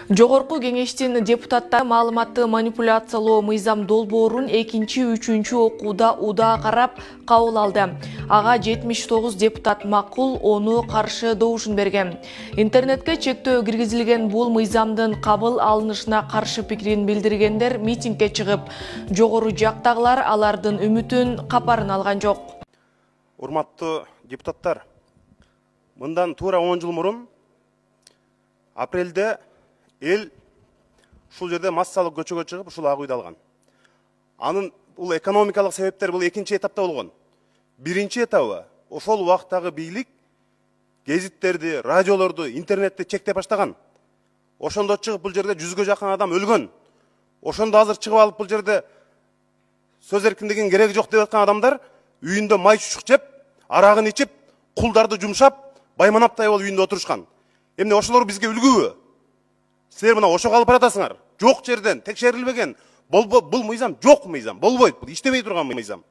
Жогорку кеңештин депутаттары маалыматты манипуляциялоо мыйзам долбоорун 2-3 окууда уда карап кабыл алды. Ага 79 депутат макул, ону каршы добушун берген. Интернетке чектөө киргизилген бул мыйзамдын кабыл алынышына каршы пикирин билдиргендер митингге чыгып, жогору жактагылар алардын үмүтүн капарын алган жок. Урматтуу депутаттар, мындан туура 10 жыл мурун апрелде эл ушул жерде массалык көчөгө чыгып ушул ак үйдү алган. Анын бул экономикалык себептер бул экинчи этапта болгон. Биринчи этабы ошол убактагы бийлик гезиттерди, радиолорду, интернетти чектеп баштаган. Ошондо чыгып бул жерде 100гө жакын адам өлгөн. Ошондо азыр чыгып алып бул жерде сөз эркиндигинин кереги жок деп аткан адамдар үйүндө май чучук жеп, арагын ичип, кулдарды жумшап, байманаптай болуп үйүндө отурушкан. Эмне ошолор бизге үлгүбү? Силер мына ошого алып баратасыңар. Жок жерден текшерилбеген. Бул мыйзам жок мыйзам. Болбойт. Бул иштебей турган мыйзам.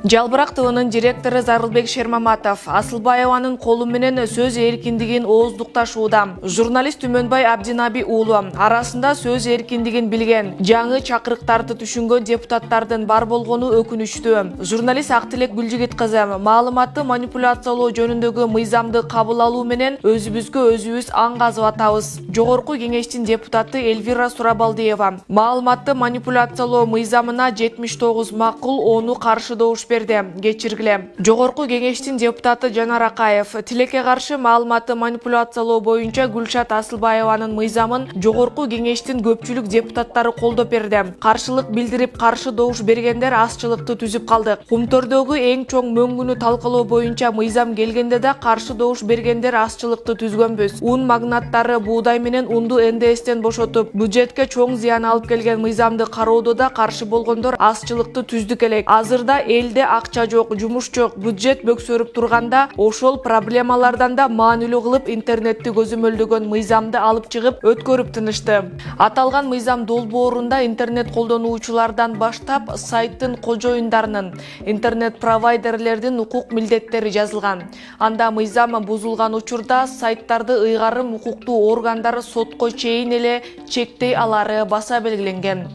Жалбырак ТВнын директору Зарылбек Шермаматов Асылбаеванын колу менен сөз эркиндигин ооздукташууда. Журналист Түмөнбай Абдинаби уулу арасында сөз эркиндигин билген, жаңы чакырыктарды түшүнгөн депутаттардын бар болгону өкүнүчтүү. Журналист Актилек Гүлжигит кызы маалыматты манипуляциялоо жөнүндөгү мыйзамды кабыл алуу менен өзүбүзгө өзүбүз аң казып атабыз. Жогорку кеңештин депутаты Эльвира Сурабалдиева маалыматты манипуляциялоо мыйзамына 79 макул, ону каршы добуш берди. Кечиргиле. Жогорку кеңештин депутаты Жанар Акаев тилекке каршы маалыматты манипуляциялоо боюнча Гүлшат Асылбаеванын мыйзамын жогорку кеңештин көпчүлүк депутаттары колдоп берди. Каршылык билдирип, каршы добуш бергендер азчылыкты түзүп калды. Кумтордогу эң чоң мөңгүнү талкалоо боюнча мыйзам келгенде да каршы добуш бергендер азчылыкты түзгөнбүз. Ун магнаттары буудай менен унду НДСтен бошотуп, бюджетке чоң зыян алып келген мыйзамды кароодо да каршы болгондор азчылыкты түздүк элек. Азырда элде акча жок, жумуш жок, бюджет бөксөрүп турганда ошол проблемалардан да маанилүү кылып интернетти көзөмөлдөгөн мыйзамды алып чыгып өткөрүп тынышты. Аталган мыйзам долбоорунда интернет колдонуучулардан баштап сайттын кожоюндарынын, интернет провайдерлердин укук милдеттери жазылган. Анда мыйзам бузулган учурда сайттарды ыйгарым укуктуу органдар сотко чейин эле чектей алары баса белгиленген.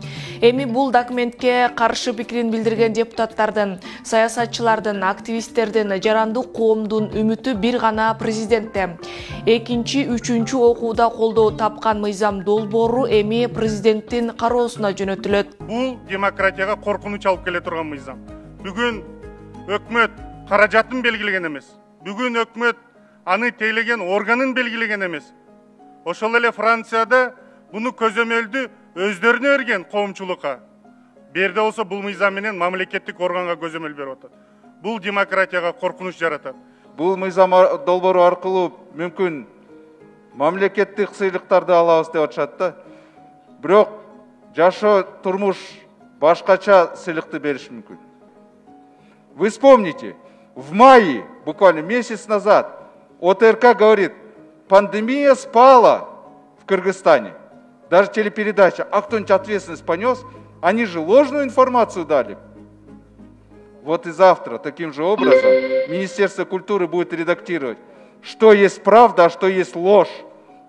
Эми бул документке каршы пикирин билдирген депутаттардын, саясатчылардын, активисттердин, жарандык коомдун үмүтү бир гана президентте. 2-3 окууда колдоо тапкан мыйзам долбоору эми президенттин кароосуна жөнөтүлөт. Бул демократияга коркунуч алып келе турган мыйзам. Бүгүн өкмөт каражатын белгилеген эмес. Бүгүн өкмөт аны тейлеген органын белгилеген эмес. Ошол эле Францияда буну көзөмөлдү өздөрүнө берген коомчулукка. Берде болсо бул мыйзам менен мамлекеттик органга көзөмөл берип атат. Бул демократияга коркунуч жаратат. Бул мыйзам долбоору аркылуу мүмкүн мамлекеттик сыйлыктарды алабыз деп атышат да. Бирок жашоо турмуш башкача сыйлыкты бериш мүмкүн. Вы вспомните, в мае, буквально месяц назад, ОТРК говорит, пандемия спала в Кыргызстане. Даже телепередача, а кто-нибудь ответственность понес, они же ложную информацию дали. Вот и завтра таким же образом Министерство культуры будет редактировать, что есть правда, а что есть ложь.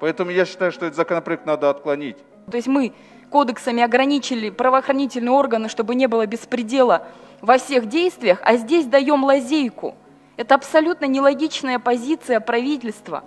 Поэтому я считаю, что этот законопроект надо отклонить. То есть мы кодексами ограничили правоохранительные органы, чтобы не было беспредела во всех действиях, а здесь даем лазейку. Это абсолютно нелогичная позиция правительства,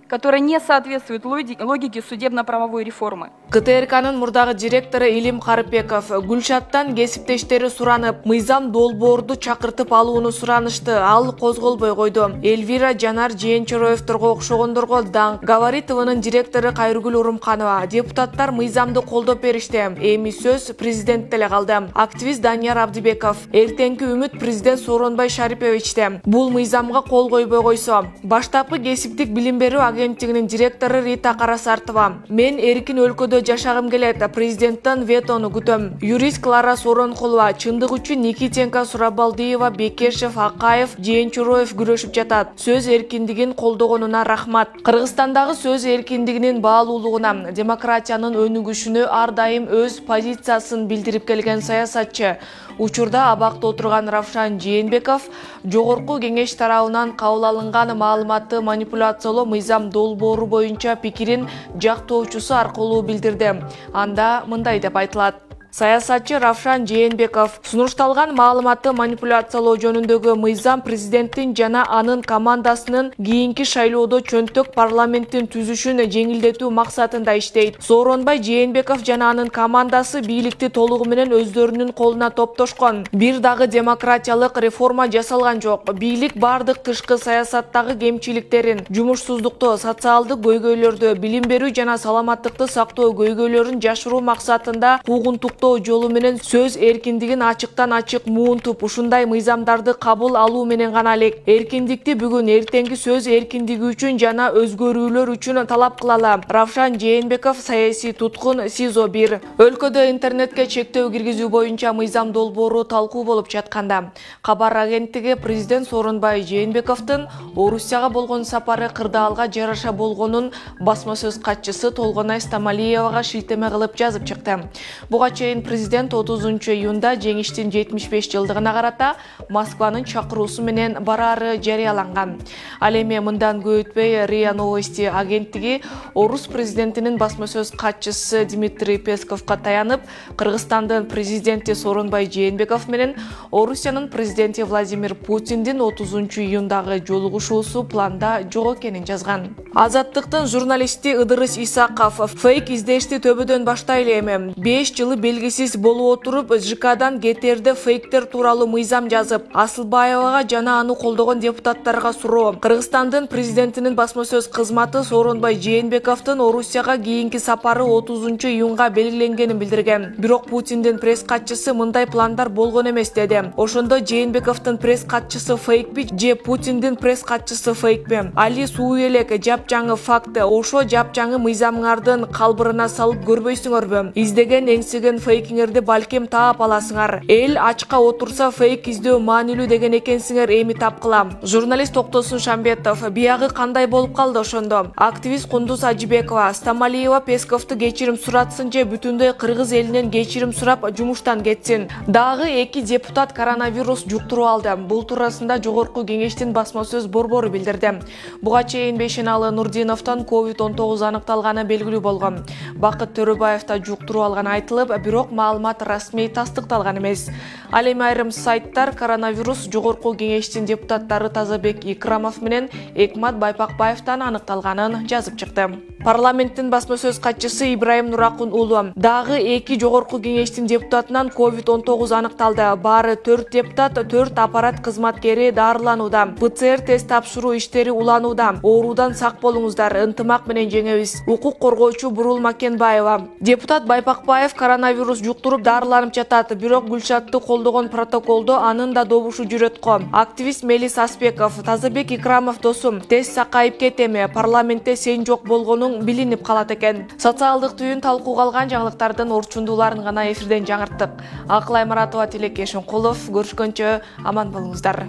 которая не соответствует логике судебно-правовой реформы. КТРКнын мурдагы директору Илим Карыпеков Гүлшаттан кесиптештери суранып, мыйзам долбоорду чакыртып алууну суранышты, ал козголбой койду. Эльвира Жанар Жээнчороевторго окшогондорго даңк. Говорит ТВнын директору Кайргүл Урумканова. Депутаттар мыйзамды колдоп беришти. Эми сөз президентте эле калды. Активист Данияр Абдибеков. Эртеңки үмүт президент Сооронбай Шариповичте. Бул мыйзамга кол койбой койсо. Баштапкы кесиптик билим берүү агенттигинин директору Рита Карасартова. Мен эркин өлкөдө жашагым келет, президенттен ветону күтөм. Юрист Клара Соронкулова, чындык үчүн Никитенко, Сурабалдиева, Бекешев, Акаев, Жээнчороев күрөшүп жатат. Сөз эркиндигин колдогонуна рахмат. Кыргызстандагы сөз эркиндигинин баалуулугуна, демократиянын өнүгүшүнө ар дайым өз позициясын билдирип келген саясатчы Учурда абакта отурган Равшан Жээнбеков жогорку кеңеш тарабынан кабыл алынган маалыматты манипуляциялоо мыйзам долбоору боюнча пикирин жактоочусу аркылуу билдирди. Анда мындай деп айтылат. Саясатчы Равшан Жээнбеков сунушталган маалыматты манипуляциялоо жөнүндөгү мыйзам президенттин жана анын командасынын кийинки шайлоодо чөнтөк парламенттин түзүшүн жеңилдетүү максатында иштейт. Сооронбай Жээнбеков жана анын командасы бийликти толугу менен өздөрүнүн колуна топтошкон. Бир дагы демократиялык реформа жасалган жок. Бийлик бардык тышкы саясаттагы кемчиликтерин, жумушсуздукту, социалдык көйгөйлөрдү, билим берүү жана саламаттыкты сактоо көйгөйлөрүн жашыруу максатында куугунтук жолу менен сөз эркиндигин ачыктан ачык муунтуп, ушундай мыйзамдарды кабыл алуу менен гана элек. Эркиндикти бүгүн эртеңки сөз эркиндиги үчүн жана өзгөрүүлөр үчүн талап кылалы. Равшан Жээнбеков саясий туткун СИЗО 1. Өлкөдө интернетке чектөө киргизүү боюнча мыйзам долбоору талкуу болуп жатканда, кабар агенттиги президент Сооронбай Жээнбековдун Орусияга болгон сапары кырдаалга жараша болгонун басма сөз катчысы Толгонай Стамалиевага шилтеме кылып жазып чыкты. Буга президент 30 июнда жеңиштин 75 жылдыгына карата Москванын чакыруусу менен барары жарыяланган. Ал эми мындан көп өтпөй РИА Новости агенттиги Орус президентинин басма сөз катчысы Дмитрий Песковго таянып, Кыргызстандын президенти Сооронбай Жээнбеков менен Орусиянын президенти Владимир Путиндин 30 июндагы жолугушуусу планда жок экенин жазган. Азаттыктын журналисти Ыдырыс Исаков фейк издешти төбөдөн баштайлы эми 5 жылы белгисиз болуп отуруп ЖКдан кетерде фейктер тууралуу мыйзам жазып, Асылбаевага жана аны колдогон депутаттарга суроо. Кыргызстандын президентинин басма сөз кызматы Сооронбай Жээнбековдун Орусияга кийинки сапары 30 июнга белгиленгенин билдирген. Бирок Путиндин пресс катчысы мындай пландар болгон эмес деди. Ошондо Жээнбековдун пресс катчысы фейкпи же Путиндин пресс катчысы фейкпи? Али суу элек жапжаңы факт, ошо жапжаңы мыйзамыңардын калбырына салып көрбөйсүңөрбү? Издеген эңсеген фейкиңерди балким таап аласыңар. Эл ачка отурса фейк издөө маанилүү деген экенсиңер, эми тапкылам. Журналист Токтосун Шамбетов биягы кандай болуп калды ошондо? Активист Кундуз Ажибекова Стамалиева Песковду кечирим суратсын же бүтүндөй кыргыз элинен кечирим сурап жумуштан кетсин. Дагы 2 депутат коронавирус жуктуруп алды. Бул туурасында жогорку кеңештин басма сөз борбору билдирди. Буга чейин Бешеналы Нурдиновдон COVID-19 аныкталганы белгилүү болгон. Бакыт Төрөбаев да жуктуруп алган айтылып, бирок маалымат расмий тастыкталган эмес. Ал эми айрым сайттар коронавирус жогорку кеңештин депутаттары Тазабек Икрамов менен Экмат Байпакбаевден аныкталганын жазып чыкты. Парламенттин басма сөз катчысы Ибраим Нуракун уулу дагы 2 жогорку кеңештин депутатынан COVID-19 аныкталды. Баары 4 депутат, 4 аппарат кызматкери дарыланууда. ПЦР тест тапшыруу иштери уланууда. Оорудан сак болуңуздар, ынтымак менен жеңебиз. Укук коргоочу Бурул Макенбаева. Депутат Байпакбаев коронавирус жуктуруп дарыланып жатат, бирок Гүлшатты колдогон протоколдо анын да добушу жүрөт го. Активист Мелис Аспеков, Тазабек Икрамов досум, тест сакайып кетеме, парламентте сен жок болгонуң билинип калат экен. Социалдык түйүн талкууга алган жаңылыктардын орчундууларын гана эфирден жаңырттык. Акыл Аймаратова, Тилеке Шонкулов, көрүшкөнчө аман болуңуздар.